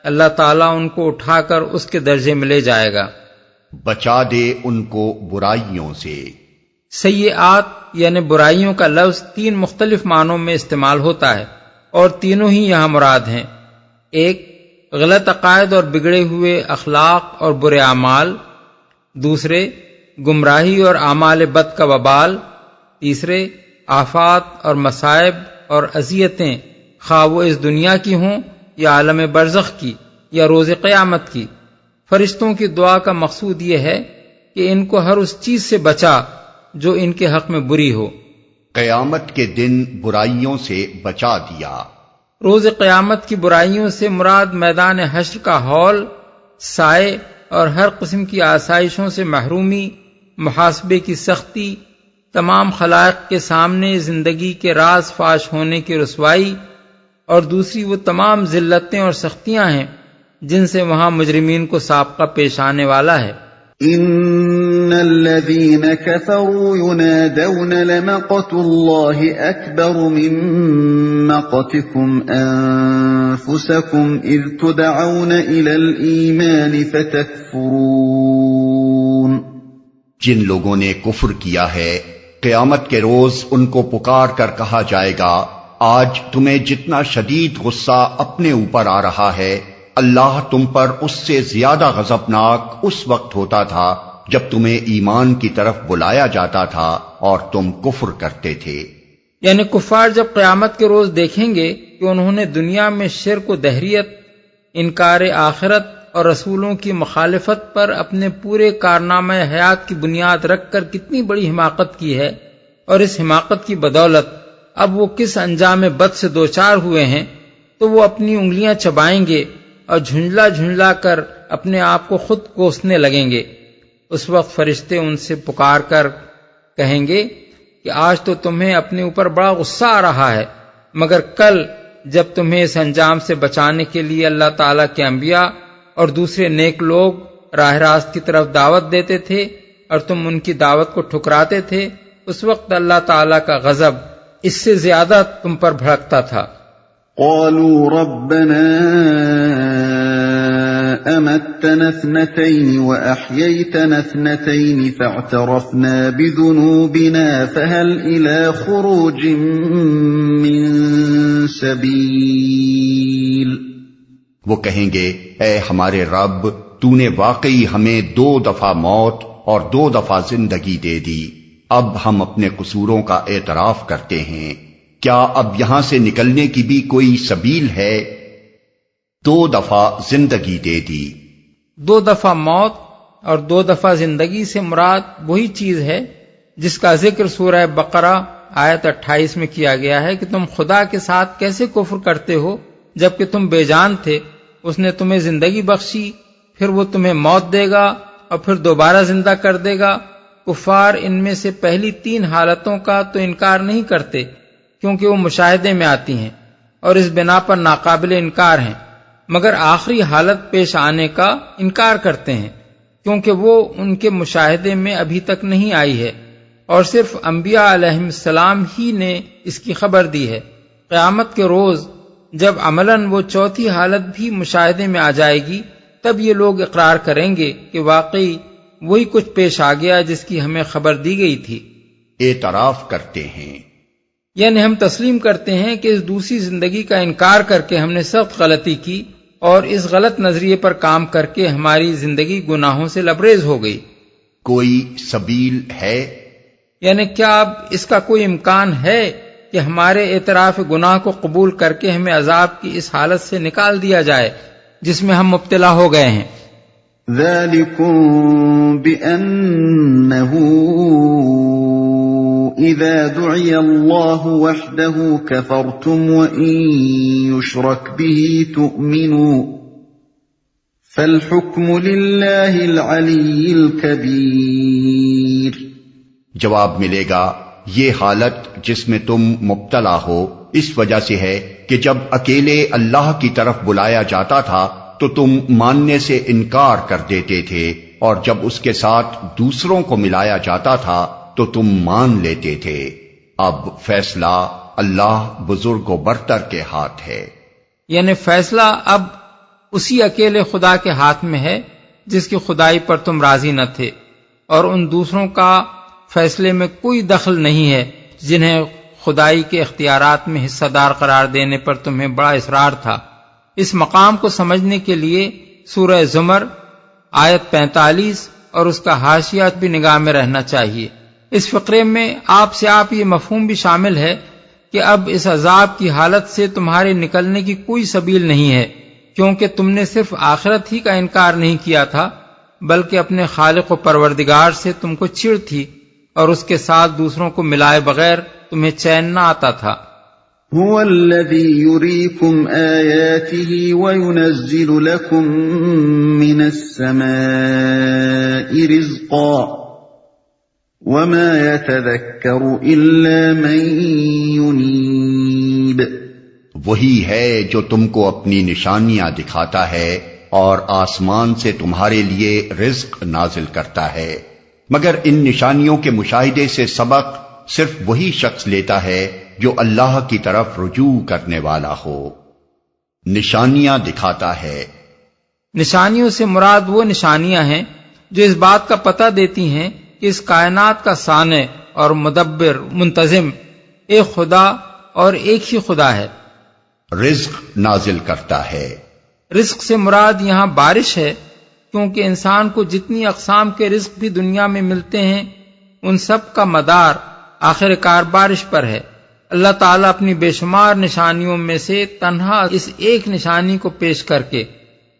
اللہ تعالیٰ ان کو اٹھا کر اس کے درجے میں لے جائے گا۔ بچا دے ان کو برائیوں سے۔ سیئات یعنی برائیوں کا لفظ 3 مختلف معنوں میں استعمال ہوتا ہے، اور تینوں ہی یہاں مراد ہیں۔ ایک، غلط عقائد اور بگڑے ہوئے اخلاق اور برے اعمال۔ دوسرے، گمراہی اور اعمال بد کا وبال۔ تیسرے، آفات اور مصائب اور اذیتیں، خواہ وہ اس دنیا کی ہوں یا عالم برزخ کی یا روز قیامت کی۔ فرشتوں کی دعا کا مقصود یہ ہے کہ ان کو ہر اس چیز سے بچا جو ان کے حق میں بری ہو۔ قیامت کے دن برائیوں سے بچا دیا۔ روز قیامت کی برائیوں سے مراد میدان حشر کا ہول، سائے اور ہر قسم کی آسائشوں سے محرومی، محاسبے کی سختی، تمام خلائق کے سامنے زندگی کے راز فاش ہونے کی رسوائی، اور دوسری وہ تمام ذلتیں اور سختیاں ہیں جن سے وہاں مجرمین کو سابقہ پیش آنے والا ہے۔ ان الذين كفروا ينادون لمقت الله اكبر من مقتكم انفسكم اذ تدعون الى الايمان فتكفرون۔ جن لوگوں نے کفر کیا ہے قیامت کے روز ان کو پکار کر کہا جائے گا، آج تمہیں جتنا شدید غصہ اپنے اوپر آ رہا ہے، اللہ تم پر اس سے زیادہ غضبناک اس وقت ہوتا تھا جب تمہیں ایمان کی طرف بلایا جاتا تھا اور تم کفر کرتے تھے۔ یعنی کفار جب قیامت کے روز دیکھیں گے کہ انہوں نے دنیا میں شرک و دہریت، انکار آخرت اور رسولوں کی مخالفت پر اپنے پورے کارنامہ حیات کی بنیاد رکھ کر کتنی بڑی حماقت کی ہے، اور اس حماقت کی بدولت اب وہ کس انجام بد سے دوچار ہوئے ہیں، تو وہ اپنی انگلیاں چبائیں گے اور جھنجلا جھنجلا کر اپنے آپ کو خود کوسنے لگیں گے۔ اس وقت فرشتے ان سے پکار کر کہیں گے کہ آج تو تمہیں اپنے اوپر بڑا غصہ آ رہا ہے، مگر کل جب تمہیں اس انجام سے بچانے کے لیے اللہ تعالیٰ کے انبیاء اور دوسرے نیک لوگ راہ راست کی طرف دعوت دیتے تھے اور تم ان کی دعوت کو ٹھکراتے تھے، اس وقت اللہ تعالیٰ کا غضب اس سے زیادہ تم پر بھڑکتا تھا۔ قالوا ربنا امتنا اثنتين واحييتنا اثنتين فاعترفنا بذنوبنا فهل الى خروج من سبيل۔ وہ کہیں گے، اے ہمارے رب، تو نے واقعی ہمیں 2 دفعہ موت اور 2 دفعہ زندگی دے دی، اب ہم اپنے قصوروں کا اعتراف کرتے ہیں، کیا اب یہاں سے نکلنے کی بھی کوئی سبیل ہے؟ 2 دفعہ زندگی دے دی۔ 2 دفعہ موت اور 2 دفعہ زندگی سے مراد وہی چیز ہے جس کا ذکر سورہ بقرہ آیت 28 میں کیا گیا ہے کہ تم خدا کے ساتھ کیسے کفر کرتے ہو جبکہ تم بے جان تھے، اس نے تمہیں زندگی بخشی، پھر وہ تمہیں موت دے گا اور پھر دوبارہ زندہ کر دے گا، کفار ان میں سے پہلی 3 حالتوں کا تو انکار نہیں کرتے کیونکہ وہ مشاہدے میں آتی ہیں اور اس بنا پر ناقابل انکار ہیں، مگر آخری حالت پیش آنے کا انکار کرتے ہیں کیونکہ وہ ان کے مشاہدے میں ابھی تک نہیں آئی ہے، اور صرف انبیاء علیہم السلام ہی نے اس کی خبر دی ہے۔ قیامت کے روز جب عملاً وہ چوتھی حالت بھی مشاہدے میں آ جائے گی، تب یہ لوگ اقرار کریں گے کہ واقعی وہی کچھ پیش آ گیا جس کی ہمیں خبر دی گئی تھی۔ اعتراف کرتے ہیں، یعنی ہم تسلیم کرتے ہیں کہ اس دوسری زندگی کا انکار کر کے ہم نے سخت غلطی کی اور اس غلط نظریے پر کام کر کے ہماری زندگی گناہوں سے لبریز ہو گئی۔ کوئی سبیل ہے؟ یعنی کیا اب اس کا کوئی امکان ہے کہ ہمارے اعتراف گناہ کو قبول کر کے ہمیں عذاب کی اس حالت سے نکال دیا جائے جس میں ہم مبتلا ہو گئے ہیں؟ ذَلِكُمْ بِأَنَّهُ إِذَا دُعِيَ اللَّهُ وَحْدَهُ كَفَرْتُمْ وَإِن يُشْرَكْ بِهِ تُؤْمِنُوا فَالْحُكْمُ لِلَّهِ الْعَلِيِّ الْكَبِيرِ۔ جواب ملے گا، یہ حالت جس میں تم مبتلا ہو اس وجہ سے ہے کہ جب اکیلے اللہ کی طرف بلایا جاتا تھا تو تم ماننے سے انکار کر دیتے تھے، اور جب اس کے ساتھ دوسروں کو ملایا جاتا تھا تو تم مان لیتے تھے۔ اب فیصلہ اللہ بزرگ و برتر کے ہاتھ ہے۔ یعنی فیصلہ اب اسی اکیلے خدا کے ہاتھ میں ہے جس کی خدائی پر تم راضی نہ تھے، اور ان دوسروں کا فیصلے میں کوئی دخل نہیں ہے جنہیں خدائی کے اختیارات میں حصہ دار قرار دینے پر تمہیں بڑا اصرار تھا۔ اس مقام کو سمجھنے کے لیے سورہ زمر آیت 45 اور اس کا حاشیہ بھی نگاہ میں رہنا چاہیے۔ اس فقرے میں آپ یہ مفہوم بھی شامل ہے کہ اب اس عذاب کی حالت سے تمہارے نکلنے کی کوئی سبیل نہیں ہے، کیونکہ تم نے صرف آخرت ہی کا انکار نہیں کیا تھا بلکہ اپنے خالق و پروردگار سے تم کو چڑ تھی، اور اس کے ساتھ دوسروں کو ملائے بغیر تمہیں چین نہ آتا تھا۔ هو الذي يريكم آياته وينزل لكم من السماء رزقا وما يتذكر إلا من ينيب۔ وہی ہے جو تم کو اپنی نشانیاں دکھاتا ہے اور آسمان سے تمہارے لیے رزق نازل کرتا ہے، مگر ان نشانیوں کے مشاہدے سے سبق صرف وہی شخص لیتا ہے جو اللہ کی طرف رجوع کرنے والا ہو۔ نشانیاں دکھاتا ہے، نشانیوں سے مراد وہ نشانیاں ہیں جو اس بات کا پتہ دیتی ہیں کہ اس کائنات کا صانع اور مدبر منتظم ایک خدا اور ایک ہی خدا ہے۔ رزق نازل کرتا ہے، رزق سے مراد یہاں بارش ہے، کیونکہ انسان کو جتنی اقسام کے رزق بھی دنیا میں ملتے ہیں ان سب کا مدار آخر کار بارش پر ہے۔ اللہ تعالیٰ اپنی بے شمار نشانیوں میں سے تنہا اس ایک نشانی کو پیش کر کے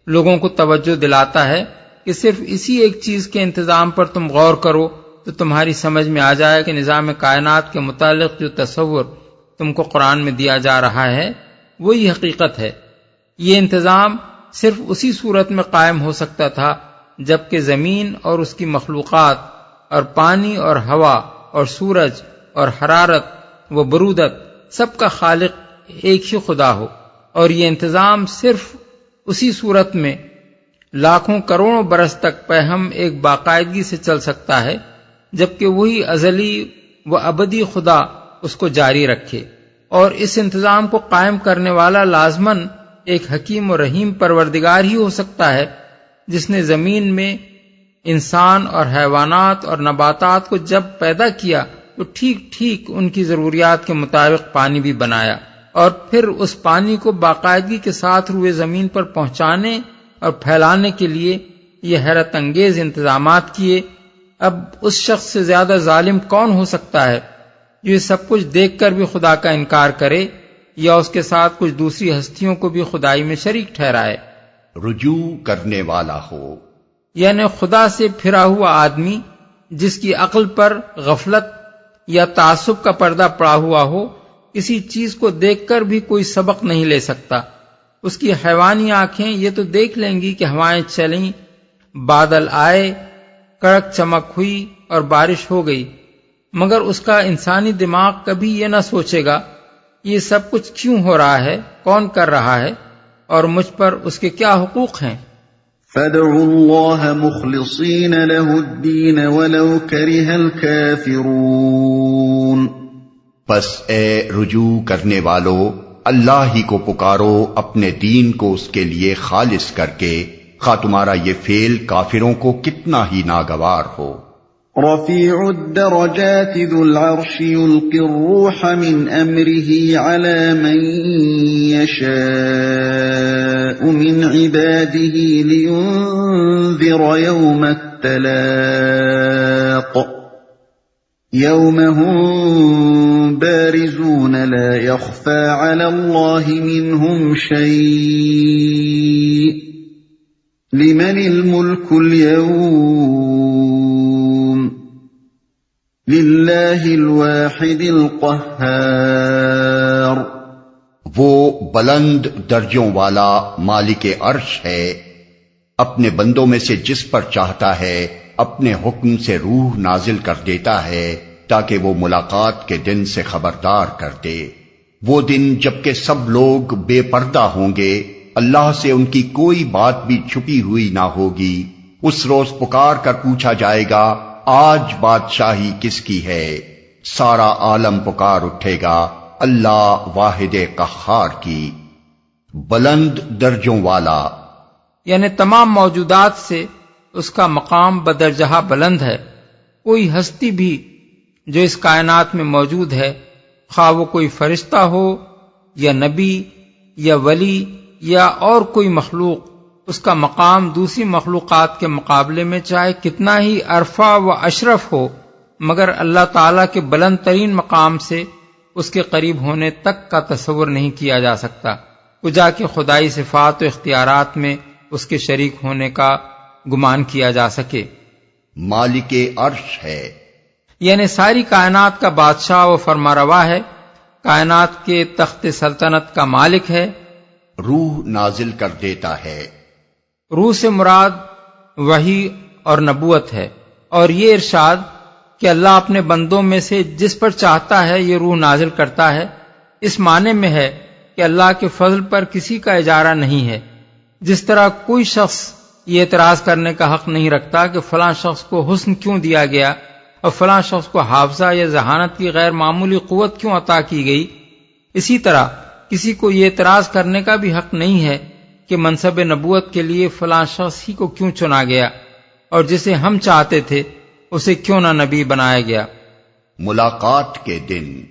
لوگوں کو توجہ دلاتا ہے کہ صرف اسی ایک چیز کے انتظام پر تم غور کرو تو تمہاری سمجھ میں آ جائے کہ نظام کائنات کے متعلق جو تصور تم کو قرآن میں دیا جا رہا ہے وہی حقیقت ہے۔ یہ انتظام صرف اسی صورت میں قائم ہو سکتا تھا جبکہ زمین اور اس کی مخلوقات اور پانی اور ہوا اور سورج اور حرارت و برودت سب کا خالق ایک ہی خدا ہو، اور یہ انتظام صرف اسی صورت میں لاکھوں کروڑوں برس تک پہم ایک باقاعدگی سے چل سکتا ہے جبکہ وہی ازلی و ابدی خدا اس کو جاری رکھے، اور اس انتظام کو قائم کرنے والا لازماً ایک حکیم و رحیم پروردگار ہی ہو سکتا ہے جس نے زمین میں انسان اور حیوانات اور نباتات کو جب پیدا کیا تو ٹھیک ٹھیک ان کی ضروریات کے مطابق پانی بھی بنایا، اور پھر اس پانی کو باقاعدگی کے ساتھ روئے زمین پر پہنچانے اور پھیلانے کے لیے یہ حیرت انگیز انتظامات کیے۔ اب اس شخص سے زیادہ ظالم کون ہو سکتا ہے جو یہ سب کچھ دیکھ کر بھی خدا کا انکار کرے یا اس کے ساتھ کچھ دوسری ہستیوں کو بھی خدائی میں شریک ٹھہرائے۔ رجوع کرنے والا ہو، یعنی خدا سے پھرا ہوا آدمی جس کی عقل پر غفلت یا تعصب کا پردہ پڑا ہوا ہو، کسی چیز کو دیکھ کر بھی کوئی سبق نہیں لے سکتا۔ اس کی حیوانی آنکھیں یہ تو دیکھ لیں گی کہ ہوائیں چلیں، بادل آئے، کڑک چمک ہوئی اور بارش ہو گئی، مگر اس کا انسانی دماغ کبھی یہ نہ سوچے گا یہ سب کچھ کیوں ہو رہا ہے، کون کر رہا ہے، اور مجھ پر اس کے کیا حقوق ہیں۔ فَادْعُوا اللَّهَ مُخْلِصِينَ لَهُ الدِّينَ وَلَوْ كَرِهَ الْكَافِرُونَ، پس اے رجوع کرنے والو، اللہ ہی کو پکارو اپنے دین کو اس کے لیے خالص کر کے، خواہ تمہارا یہ فعل کافروں کو کتنا ہی ناگوار ہو۔ رفيع الدرجات ذو العرش يلقي الروح من أمره على من يشاء من عباده لينذر يوم التلاق يوم هم بارزون لا يخفى على الله منهم شيء لمن الملك اليوم للہ الواحد القہار، وہ بلند درجوں والا مالک عرش ہے، اپنے بندوں میں سے جس پر چاہتا ہے اپنے حکم سے روح نازل کر دیتا ہے تاکہ وہ ملاقات کے دن سے خبردار کر دے۔ وہ دن جبکہ سب لوگ بے پردہ ہوں گے، اللہ سے ان کی کوئی بات بھی چھپی ہوئی نہ ہوگی۔ اس روز پکار کر پوچھا جائے گا آج بادشاہی کس کی ہے؟ سارا عالم پکار اٹھے گا اللہ واحد قہار کی۔ بلند درجوں والا یعنی تمام موجودات سے اس کا مقام بدرجہ بلند ہے۔ کوئی ہستی بھی جو اس کائنات میں موجود ہے، خواہ وہ کوئی فرشتہ ہو یا نبی یا ولی یا اور کوئی مخلوق، اس کا مقام دوسری مخلوقات کے مقابلے میں چاہے کتنا ہی عرفہ و اشرف ہو، مگر اللہ تعالیٰ کے بلند ترین مقام سے اس کے قریب ہونے تک کا تصور نہیں کیا جا سکتا، کجا کہ خدائی صفات و اختیارات میں اس کے شریک ہونے کا گمان کیا جا سکے۔ مالک عرش ہے، یعنی ساری کائنات کا بادشاہ و فرماروا ہے، کائنات کے تخت سلطنت کا مالک ہے، روح نازل کر دیتا ہے۔ روح سے مراد وحی اور نبوت ہے، اور یہ ارشاد کہ اللہ اپنے بندوں میں سے جس پر چاہتا ہے یہ روح نازل کرتا ہے، اس معنی میں ہے کہ اللہ کے فضل پر کسی کا اجارہ نہیں ہے۔ جس طرح کوئی شخص یہ اعتراض کرنے کا حق نہیں رکھتا کہ فلاں شخص کو حسن کیوں دیا گیا اور فلاں شخص کو حافظہ یا ذہانت کی غیر معمولی قوت کیوں عطا کی گئی، اسی طرح کسی کو یہ اعتراض کرنے کا بھی حق نہیں ہے کہ منصب نبوت کے لیے فلاں شخص ہی کو کیوں چنا گیا اور جسے ہم چاہتے تھے اسے کیوں نہ نبی بنایا گیا۔ ملاقات کے دن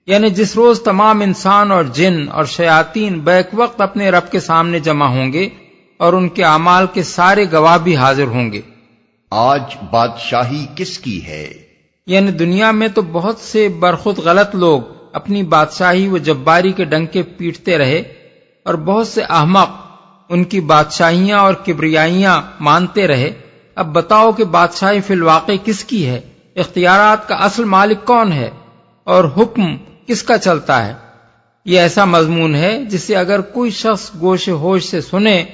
یعنی جس روز تمام انسان اور جن اور شیاطین بیک وقت اپنے رب کے سامنے جمع ہوں گے اور ان کے اعمال کے سارے گواہ بھی حاضر ہوں گے۔ آج بادشاہی کس کی ہے؟ یعنی دنیا میں تو بہت سے برخود غلط لوگ اپنی بادشاہی و جباری کے ڈنکے پیٹتے رہے، اور بہت سے احمق ان کی بادشاہیاں اور کبریائیاں مانتے رہے۔ اب بتاؤ کہ بادشاہی فی الواقع کس کی ہے؟ اختیارات کا اصل مالک کون ہے؟ اور حکم کس کا چلتا ہے؟ یہ ایسا مضمون ہے جسے اگر کوئی شخص گوش ہوش سے سنے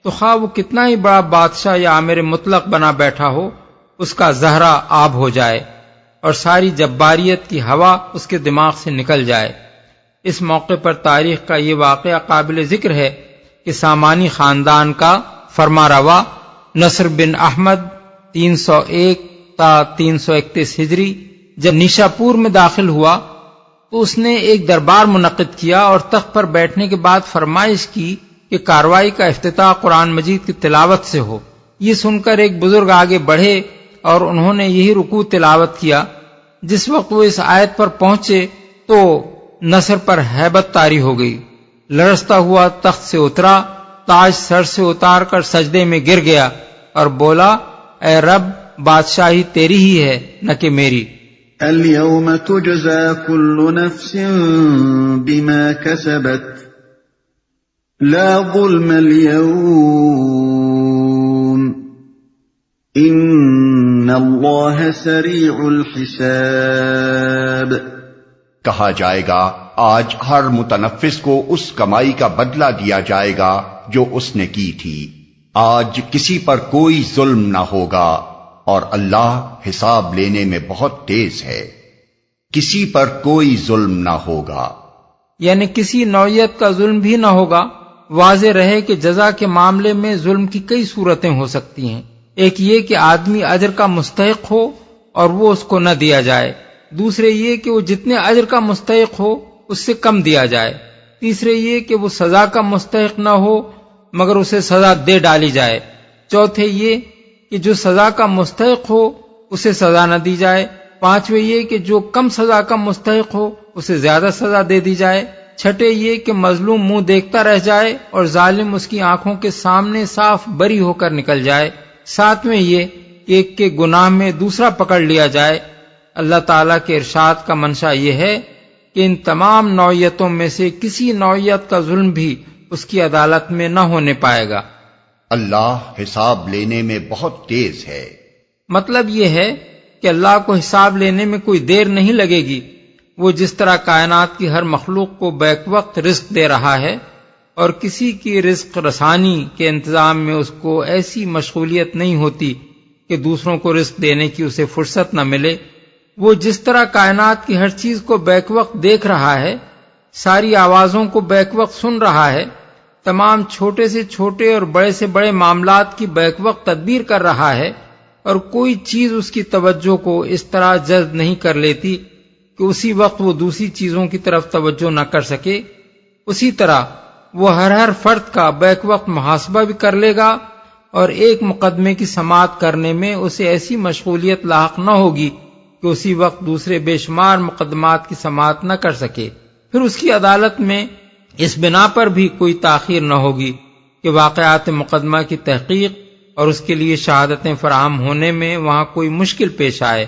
تو خواہ وہ کتنا ہی بڑا بادشاہ یا آمر مطلق بنا بیٹھا ہو، اس کا زہرہ آب ہو جائے اور ساری جباریت کی ہوا اس کے دماغ سے نکل جائے۔ اس موقع پر تاریخ کا یہ واقعہ قابل ذکر ہے کہ سامانی خاندان کا فرما روا نصر بن احمد 301 تا 331 ہجری جب نیشاپور میں داخل ہوا تو اس نے ایک دربار منعقد کیا اور تخت پر بیٹھنے کے بعد فرمائش کی کہ کارروائی کا افتتاح قرآن مجید کی تلاوت سے ہو۔ یہ سن کر ایک بزرگ آگے بڑھے اور انہوں نے یہی رکوع تلاوت کیا۔ جس وقت وہ اس آیت پر پہنچے تو نصر پر ہیبت طاری ہو گئی، لرزتا ہوا تخت سے اترا، تاج سر سے اتار کر سجدے میں گر گیا اور بولا، اے رب، بادشاہی تیری ہی ہے نہ کہ میری۔ اليوم تجزى كل نفس بما كسبت لا ظلم اليوم ان اللہ سریع الحساب۔ کہا جائے گا آج ہر متنفس کو اس کمائی کا بدلہ دیا جائے گا جو اس نے کی تھی۔ آج کسی پر کوئی ظلم نہ ہوگا، اور اللہ حساب لینے میں بہت تیز ہے۔ کسی پر کوئی ظلم نہ ہوگا، یعنی کسی نوعیت کا ظلم بھی نہ ہوگا۔ واضح رہے کہ جزا کے معاملے میں ظلم کی کئی صورتیں ہو سکتی ہیں۔ ایک یہ کہ آدمی اجر کا مستحق ہو اور وہ اس کو نہ دیا جائے، دوسرے یہ کہ وہ جتنے اجر کا مستحق ہو اس سے کم دیا جائے، تیسرے یہ کہ وہ سزا کا مستحق نہ ہو مگر اسے سزا دے ڈالی جائے، چوتھے یہ کہ جو سزا کا مستحق ہو اسے سزا نہ دی جائے، پانچویں یہ کہ جو کم سزا کا مستحق ہو اسے زیادہ سزا دے دی جائے، چھٹے یہ کہ مظلوم منہ دیکھتا رہ جائے اور ظالم اس کی آنکھوں کے سامنے صاف بری ہو کر نکل جائے، ساتویں یہ کہ ایک کے گناہ میں دوسرا پکڑ لیا جائے۔ اللہ تعالیٰ کے ارشاد کا منشا یہ ہے کہ ان تمام نوعیتوں میں سے کسی نوعیت کا ظلم بھی اس کی عدالت میں نہ ہونے پائے گا۔ اللہ حساب لینے میں بہت تیز ہے۔ مطلب یہ ہے کہ اللہ کو حساب لینے میں کوئی دیر نہیں لگے گی۔ وہ جس طرح کائنات کی ہر مخلوق کو بیک وقت رزق دے رہا ہے اور کسی کی رزق رسانی کے انتظام میں اس کو ایسی مشغولیت نہیں ہوتی کہ دوسروں کو رزق دینے کی اسے فرصت نہ ملے، وہ جس طرح کائنات کی ہر چیز کو بیک وقت دیکھ رہا ہے، ساری آوازوں کو بیک وقت سن رہا ہے، تمام چھوٹے سے چھوٹے اور بڑے سے بڑے معاملات کی بیک وقت تدبیر کر رہا ہے، اور کوئی چیز اس کی توجہ کو اس طرح جذب نہیں کر لیتی کہ اسی وقت وہ دوسری چیزوں کی طرف توجہ نہ کر سکے، اسی طرح وہ ہر فرد کا بیک وقت محاسبہ بھی کر لے گا اور ایک مقدمے کی سماعت کرنے میں اسے ایسی مشغولیت لاحق نہ ہوگی کہ اسی وقت دوسرے بے شمار مقدمات کی سماعت نہ کر سکے۔ پھر اس کی عدالت میں اس بنا پر بھی کوئی تاخیر نہ ہوگی کہ واقعات مقدمہ کی تحقیق اور اس کے لیے شہادتیں فراہم ہونے میں وہاں کوئی مشکل پیش آئے۔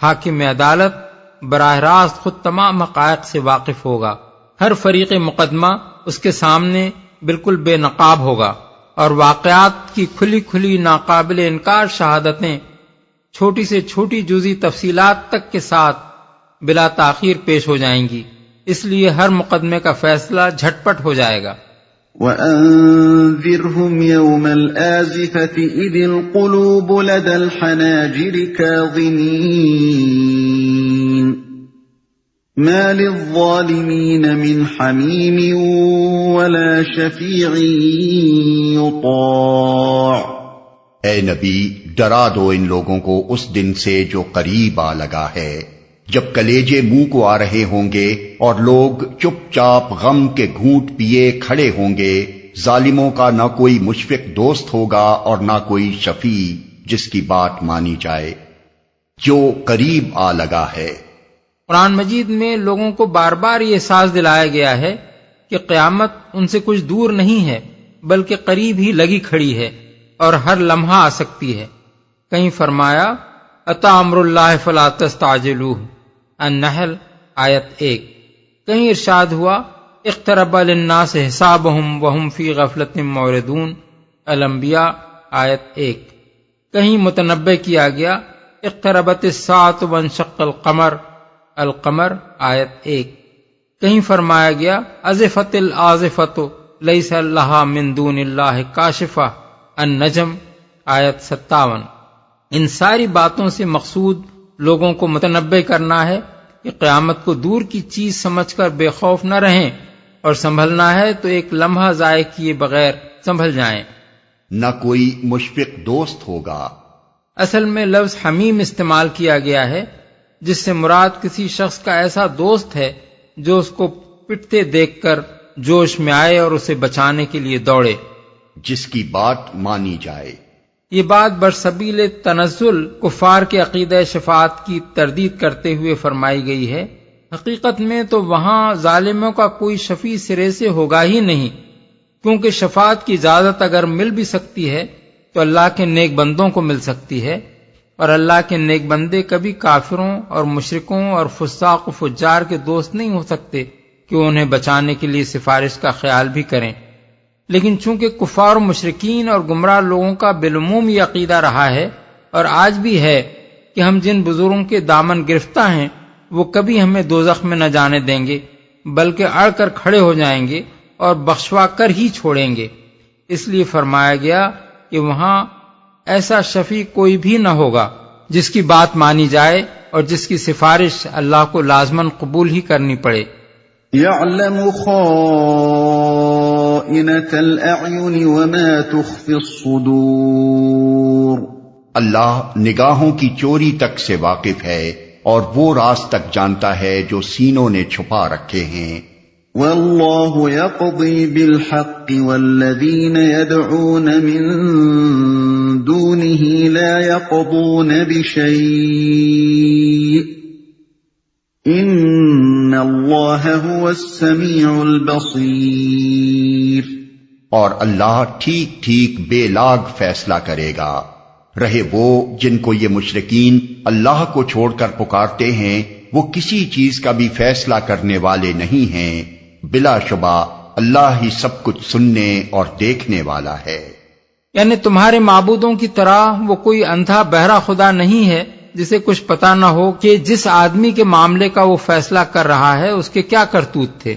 حاکم عدالت براہ راست خود تمام حقائق سے واقف ہوگا، ہر فریق مقدمہ اس کے سامنے بالکل بے نقاب ہوگا اور واقعات کی کھلی کھلی ناقابل انکار شہادتیں چھوٹی سے چھوٹی جزئی تفصیلات تک کے ساتھ بلا تاخیر پیش ہو جائیں گی، اس لیے ہر مقدمے کا فیصلہ جھٹپٹ ہو جائے گا۔ وَأَنذِرْهُمْ يَوْمَ الْآزِفَةِ إِذِ الْقُلُوبُ لَدَى الْحَنَاجِرِ كَاظِمِينَ مَا لِلظَّالِمِينَ مِنْ حَمِيمٍ وَلَا شَفِيعٍ يُطَاعُ۔ اے نبی، ڈرا دو ان لوگوں کو اس دن سے جو قریب آ لگا ہے، جب کلیجے منہ کو آ رہے ہوں گے اور لوگ چپ چاپ غم کے گھونٹ پیے کھڑے ہوں گے، ظالموں کا نہ کوئی مشفق دوست ہوگا اور نہ کوئی شفیع جس کی بات مانی جائے، جو قریب آ لگا ہے۔ قرآن مجید میں لوگوں کو بار بار یہ احساس دلایا گیا ہے کہ قیامت ان سے کچھ دور نہیں ہے بلکہ قریب ہی لگی کھڑی ہے اور ہر لمحہ آ سکتی ہے۔ کہیں فرمایا اتی امر اللہ فلا تستعجلوہ، النحل آیت 1۔ کہیں ارشاد ہوا اقترب للناس حسابہم وہم فی غفلۃ معرضون، الانبیاء آیت 1۔ کہیں متنبہ کیا گیا اقتربت الساعۃ وانشق القمر، القمر آیت 1۔ کہیں فرمایا گیا ازفت الازفۃ لیس لہا من دون اللہ کاشفہ، النجم آیت 57۔ ان ساری باتوں سے مقصود لوگوں کو متنبہ کرنا ہے کہ قیامت کو دور کی چیز سمجھ کر بے خوف نہ رہیں، اور سنبھلنا ہے تو ایک لمحہ ضائع کیے بغیر سنبھل جائیں۔ نہ کوئی مشفق دوست ہوگا۔ اصل میں لفظ حمیم استعمال کیا گیا ہے جس سے مراد کسی شخص کا ایسا دوست ہے جو اس کو پٹتے دیکھ کر جوش میں آئے اور اسے بچانے کے لیے دوڑے، جس کی بات مانی جائے۔ یہ بات برسبیل تنزل کفار کے عقیدہ شفاعت کی تردید کرتے ہوئے فرمائی گئی ہے۔ حقیقت میں تو وہاں ظالموں کا کوئی شفیع سرے سے ہوگا ہی نہیں، کیونکہ شفاعت کی اجازت اگر مل بھی سکتی ہے تو اللہ کے نیک بندوں کو مل سکتی ہے، اور اللہ کے نیک بندے کبھی کافروں اور مشرکوں اور فساق و فجار کے دوست نہیں ہو سکتے کہ انہیں بچانے کے لیے سفارش کا خیال بھی کریں۔ لیکن چونکہ کفار و مشرکین اور گمراہ لوگوں کا بالعموم یہ عقیدہ رہا ہے اور آج بھی ہے کہ ہم جن بزرگوں کے دامن گرفتہ ہیں وہ کبھی ہمیں دوزخ میں نہ جانے دیں گے بلکہ اڑ کر کھڑے ہو جائیں گے اور بخشوا کر ہی چھوڑیں گے، اس لیے فرمایا گیا کہ وہاں ایسا شفیع کوئی بھی نہ ہوگا جس کی بات مانی جائے اور جس کی سفارش اللہ کو لازماً قبول ہی کرنی پڑے۔ يعلم خائنة الأعين وما تخفي الصدور۔ اللہ نگاہوں کی چوری تک سے واقف ہے اور وہ راز تک جانتا ہے جو سینوں نے چھپا رکھے ہیں۔ واللہ يقضي بالحق والذین يدعون من دونه لا يقضون بشيء ان اللہ هو السمیع البصیر۔ اور اللہ ٹھیک ٹھیک بے لاگ فیصلہ کرے گا۔ رہے وہ جن کو یہ مشرکین اللہ کو چھوڑ کر پکارتے ہیں، وہ کسی چیز کا بھی فیصلہ کرنے والے نہیں ہیں، بلا شبہ اللہ ہی سب کچھ سننے اور دیکھنے والا ہے۔ یعنی تمہارے معبودوں کی طرح وہ کوئی اندھا بہرا خدا نہیں ہے جسے کچھ پتا نہ ہو کہ جس آدمی کے معاملے کا وہ فیصلہ کر رہا ہے اس کے کیا کرتوت تھے۔